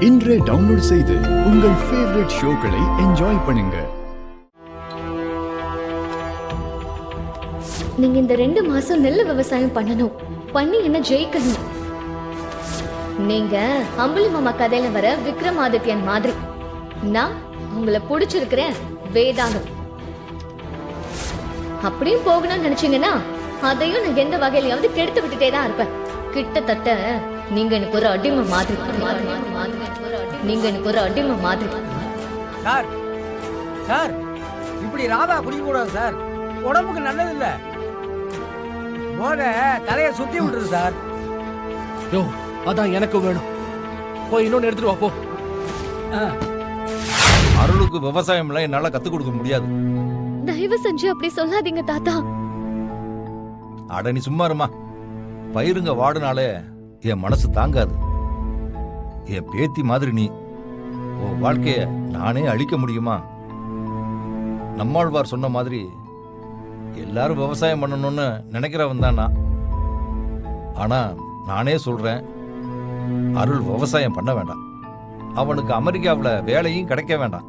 இன்றே டவுன்லோட் செய்து உங்கள் ஃபேவரட் ஷோக்களை என்ஜாய் பண்ணுங்க. நீங்க இந்த 2 மாசம் நெல் விவசாயம் பண்ணணும், பண்ணி என்ன ஜெயிக்கணும். நீங்க அம்புலி மாமா கதையில வர விக்ரமாதித்யன் மாதிரி. நான் உங்களை பிடிச்சிருக்கிறேன் வேதாந்தம். அப்படியும் போகணும்னு நினைச்சீங்கன்னா அதையும் நான் எந்த வகையிலாவது கெடுத்து விட்டுட்டே தான் இருப்பேன். கிட்டத்தட்ட நீங்க எனக்கு ஒரு அடிமை மாதிரி. நீங்க எனக்கு ஒரு அடிமை மாதிரி. சார் சார் இப்படி ராதா குடிக்க கூடாது சார், உடம்புக்கு நல்லது இல்ல. போத தலைய சுத்தி விட்டுரு சார். யோ அதான் எனக்கு வேணும். போய் இன்னொன்னு எடுத்துட்டு வா போ. அருளுக்கு விவசாயம்லாம் என்னால கத்துக் கொடுக்க முடியாது. தயவு செஞ்சு அப்படி சொல்லாதீங்க தாத்தா. அட நீ சும்மா இருமா. பயிருங்க வாடுனாலே என் மனசு தாங்காது. என் பேத்தி மாதிரி நீ. உன் வாழ்க்கைய நானே அழிக்க முடியுமா? நம்மாழ்வார் சொன்ன மாதிரி எல்லாரும் விவசாயம் பண்ணணும்னு நினைக்கிறவன் தான் நான். ஆனா நானே சொல்றேன், அருள் விவசாயம் பண்ண வேண்டாம். அவனுக்கு அமெரிக்காவில் வேலையும் கிடைக்க வேண்டாம்.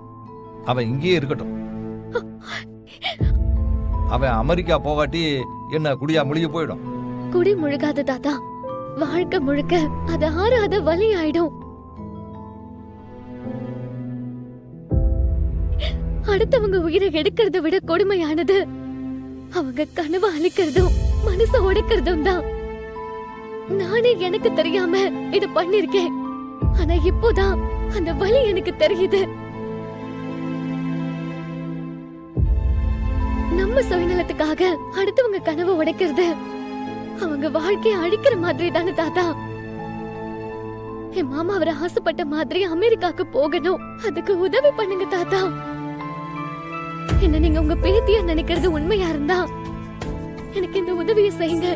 அவன் இங்கேயே இருக்கட்டும். அவன் அமெரிக்கா போகாட்டி என்ன குடியா முழுகி போயிடும். குடி முழுகாத தாத்தா, வாழ்க்கை முழுக்க அது ஆறாத வலி ஆயிடும். அடுத்தவங்க உயிரை எடுக்கிறத விட கொடுமையானது அவங்க கனவை அழிக்கிறதும் மனசை உடைக்கிறதும் தான். நானே எனக்கு தெரியாம இத பண்ணிருக்கேன். ஆனா இப்போதான் அந்த வலி எனக்கு தெரியுது. நம்ம சுயநலத்துக்காக அடுத்தவங்க கனவை உடைக்கிறது அவங்க வாழ்க்கையை அழிக்கிற மாதிரி தானே தாத்தா. என் மாமா அவரை ஆசைப்பட்ட மாதிரி அமெரிக்காக்கு போகணும், அதுக்கு உதவி பண்ணுங்க தாத்தா. என்ன நீங்க உங்க பேத்தியா நினைக்கிறது உண்மையா இருந்தா எனக்கு இந்த உதவியை செய்யுங்க.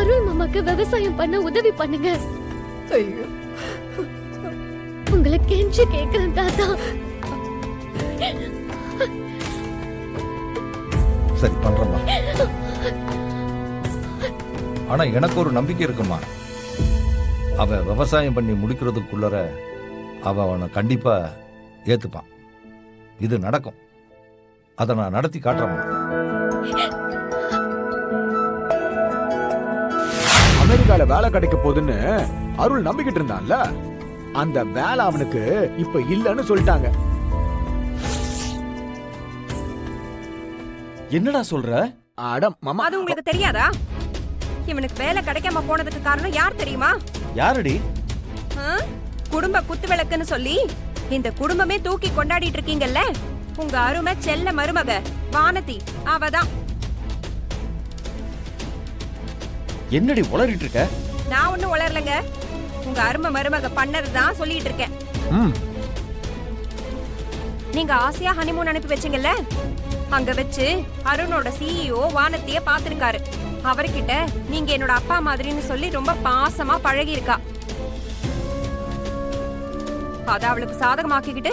அருள் மாமாக்கு விவசாயம் பண்ண உதவி பண்ணுங்க. உங்களை கெஞ்சி கேக்குறேன் தாத்தா. சரி பண்றமா. ஆனா எனக்கு ஒரு நம்பிக்கை இருக்குமா. அவன் விவசாயம் பண்ணி முடிக்கிறதுக்குள்ளர அவனை கண்டிப்பா ஏத்துப்பான். இது நடக்கும். அதை நான் நடத்தி காட்டுறேன். அமெரிக்கால வேலை கிடைக்க போகுதுன்னு அருள் நம்பிக்கிட்டு இருந்தான்ல, அந்த வேலை அவனுக்கு இப்ப இல்லன்னு சொல்லிட்டாங்க. என்னடா சொல்ற? அட மாமா, அது உங்களுக்கு தெரியாதா? இவனுக்கு வேலை கிடைக்காம போனதுக்கு காரணம் யார் தெரியுமா? யாரடி? குடும்ப குத்து விளக்குன்னு சொல்லி இந்த குடும்பமே தூக்கி கொண்டாடிட்டு இருக்கீங்கல்ல, உங்க அருமை செல்ல மருமக வானதி அவதான். என்னடி உளறிட்டு இருக்க? நான் ஒண்ணும் உளரலங்க, உங்க அருமை மருமக பண்ணதுதான் சொல்லிட்டு இருக்கேன். நீங்க ஆசையா ஹனிமூன் அனுப்பி வச்சீங்கல்ல, அங்க வச்சு அருணோட சிஇஓ வானத்திய பாத்திருக்காரு. அவர்கிட்ட நீங்க என்னோட அப்பா மாதிரின்னு சொல்லி ரொம்ப பாசமா பழகி இருக்கா. அத அவளுக்கு சாதகமாக்கிக்கிட்டு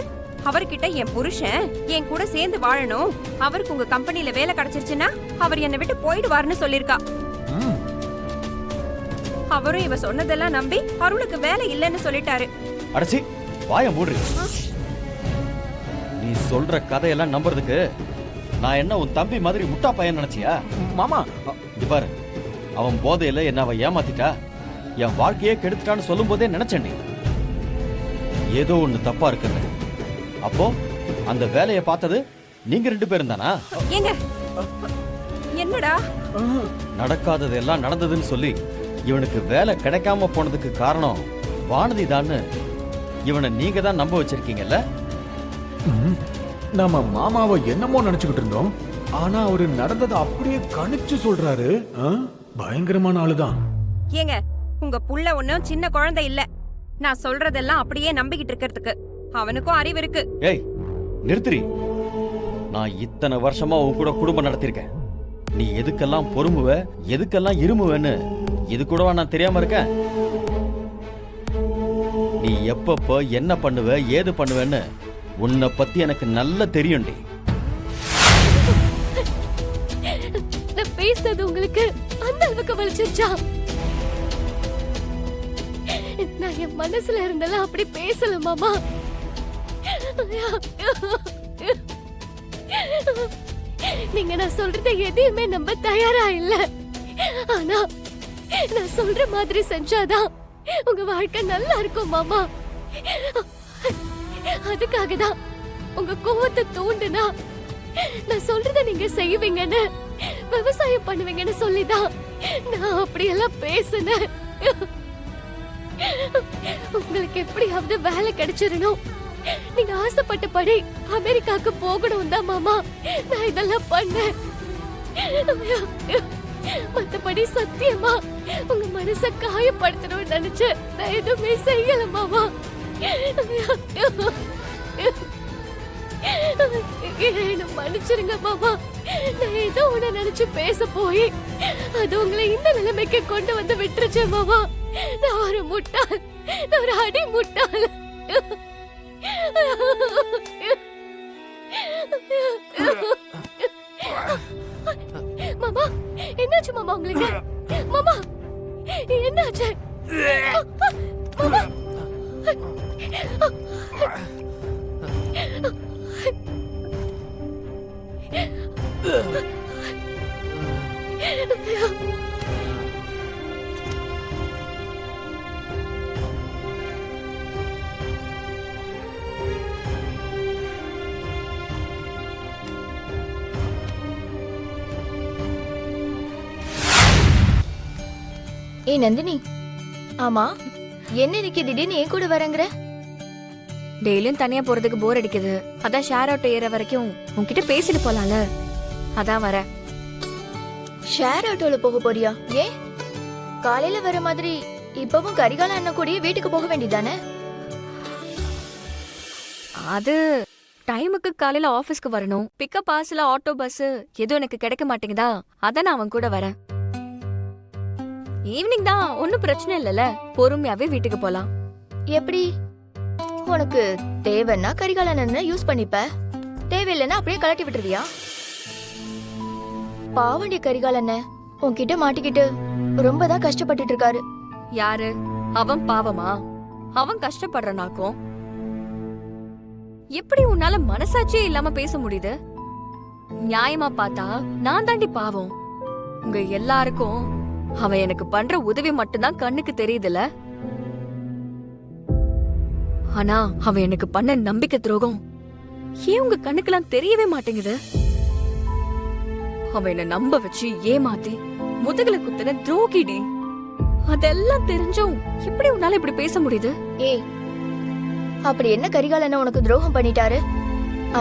அவர்கிட்ட என் புருஷன் என் கூட சேர்ந்து வாழணும், அவருக்கு உங்க கம்பெனில வேலை கிடைச்சிருச்சுன்னா அவர் என்னை விட்டு போயிடுவாருன்னு சொல்லிருக்கா. அவரும் இவ சொன்னதெல்லாம் நம்பி அருளுக்கு வேலை இல்லைன்னு சொல்லிட்டாரு. அடச்சி வாய மூடு. நீ சொல்ற கதையெல்லாம் நம்புறதுக்கு நான் என்ன உன் தம்பி மாதிரி முட்டா பையன் நினைச்சியா? மாமா இது பாரு, அவன் போதையில என்ன அவ ஏமாத்திட்டா, என் வாழ்க்கையே கெடுத்துட்டான்னு சொல்லும் போதே நினைச்சேன் ஏதோ ஒண்ணு தப்பா இருக்குன்னு. அப்போ அந்த வேலையை பார்த்தது நீங்க 2 பேரும் தானா? ஏங்க என்னடா நடக்காதது எல்லாம் நடந்ததுன்னு சொல்லி இவனுக்கு வேலை கிடைக்காம போனதுக்கு காரணம் வானதி தான்னு இவனை நீங்க தான் நம்ப வச்சிருக்கீங்கல்ல? நம்ம மாமாவை என்னமோ நினைச்சுக்கிட்டு இருந்தோம், ஆனா அவரு நடந்ததை அப்படியே கணிச்சு சொல்றாரு. பயங்கரமான ஆளுதான். ஏங்க உங்க புள்ள ஒண்ணும் சின்ன குழந்தை இல்ல, நான் சொல்றதெல்லாம் அப்படியே நம்பிக்கிட்டு இருக்கிறதுக்கு. அவனுக்கும் அறிவு இருக்கு. ஏய் நிறுத்திரி. நான் இத்தனை வருஷமா உன் கூட குடும்பம் நடத்திருக்கேன். நீ எதுக்கெல்லாம் பொறுமுவ எதுக்கெல்லாம் இருமுவன்னு இது கூடவா நான் தெரியாம இருக்கேன்? நீ எப்பப்ப என்ன பண்ணுவ ஏது பண்ணுவேன்னு உன்னை பத்தி எனக்கு நல்லா தெரியும்டி. பேசுறது உங்களுக்கு அந்த அளவுக்கு வலிச்சிருச்சா? நான் என் மனசுல இருந்தெல்லாம் அப்படி பேசல மாமா. நீங்க நான் சொல்றத எதையுமே நம்ப தயாரா இல்ல. ஆனா நான் சொல்ற மாதிரி செஞ்சாதான் உங்க வாழ்க்கை நல்லா இருக்கும் மாமா. அதுக்காக தான் உங்க கோவத்தை தூண்டுனா நான் சொல்றத நீங்க செய்வீங்கன்னு, விவசாயம் பண்ணுவீங்கன்னு சொல்லிதான் நான் அப்படியெல்லாம் பேசுனேன். உங்களுக்கு எப்படியாவது வேலை கிடைச்சிடணும், நீங்க ஆசைப்பட்டபடி அமெரிக்காக்கு போகணும் தான் மாமா நான் இதெல்லாம் பண்ணேன். மத்தபடி சத்தியமா உங்க மனச காயப்படுத்தணும்னு நினைச்சு நான் எதுவுமே செய்யல மாமா. என்ன மன்னிச்சிருங்க மாமா. நான் ஏதோ உன்னை நினைச்சு பேச போய் அது உங்களை இந்த நிலைமைக்கு கொண்டு வந்து விட்டுருச்சு மாமா. நான் ஒரு முட்டாள், நான் ஒரு அடி முட்டாள். மாமா என்னாச்சு மாமா உங்களுக்கு? மாமா என்னாச்சு மாமா? ஏ நந்தினி, ஆமா என்ன இன்னைக்கு திடீர்னு ஏன் கூட வரங்கிற? டெய்லியும் தனியா போறதுக்கு போர் அடிக்குது. அதான் ஷேர் ஆட்டோ ஏற வரைக்கும் உன்கிட்ட பேசிட்டு போலாம்ல, அதான் வர. ஷேர் ஆட்டோல போக போறியா? ஏன் காலையில வர மாதிரி இப்பவும் கரிகால அண்ணன் கூடயே வீட்டுக்கு போக வேண்டியதானே? அது டைமுக்கு காலையில ஆபீஸ்க்கு வரணும். பிக்கப் பாஸ்ல ஆட்டோ பஸ் எதுவும் எனக்கு கிடைக்க மாட்டேங்குதா, அதான் நான் அவன் கூட வரேன். ஈவினிங் தான், ஒன்னும் பிரச்சனை இல்லல, பொறுமையாவே வீட்டுக்கு போலாம். எப்படி? உனக்கு தேவைன்னா கரிகால அண்ணன் யூஸ் பண்ணிப்ப, தேவையில்லைன்னா அப்படியே கலட்டி விட்டுருவியா? பாவண்டி கரிகால அண்ணன் உன்கிட்ட மாட்டிக்கிட்டு ரொம்ப தான் கஷ்டப்பட்டுட்டு இருக்காரு. யாரு அவன்? பாவமா? அவன் கஷ்டப்படுறனாக்கும் எப்படி உன்னால மனசாட்சியே இல்லாம பேச முடியுது? நியாயமா பார்த்தா நான் தாண்டி பாவம். உங்க எல்லாருக்கும் அவன் எனக்கு பண்ற உதவி மட்டும்தான் கண்ணுக்கு தெரியுதுல. ஆனா அவன் எனக்கு பண்ண நம்பிக்கை துரோகம் ஏன் உங்க கண்ணுக்கெல்லாம் தெரியவே மாட்டேங்குது? அவன் என்ன நம்ப வச்சு ஏமாத்தி முதுகுல குத்துன துரோகிடி. அதெல்லாம் தெரிஞ்சும் எப்படி உன்னால இப்படி பேச முடியுது? ஏய், அப்படி என்ன கரிகால அண்ணன் உனக்கு துரோகம் பண்ணிட்டாரு?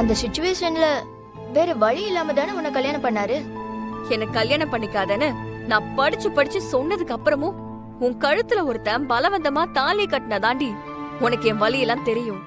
அந்த சிச்சுவேஷன்ல வேற வழி இல்லாம தானே உன்னை கல்யாணம் பண்ணாரு. என்ன கல்யாணம் பண்ணிக்காதன்னு நான் படிச்சு சொன்னதுக்கு அப்புறமும் உன் கழுத்துல ஒருத்தன் பலவந்தமா தாலி கட்டினதாண்டி உனக்கு என் வழியெல்லாம் தெரியும்.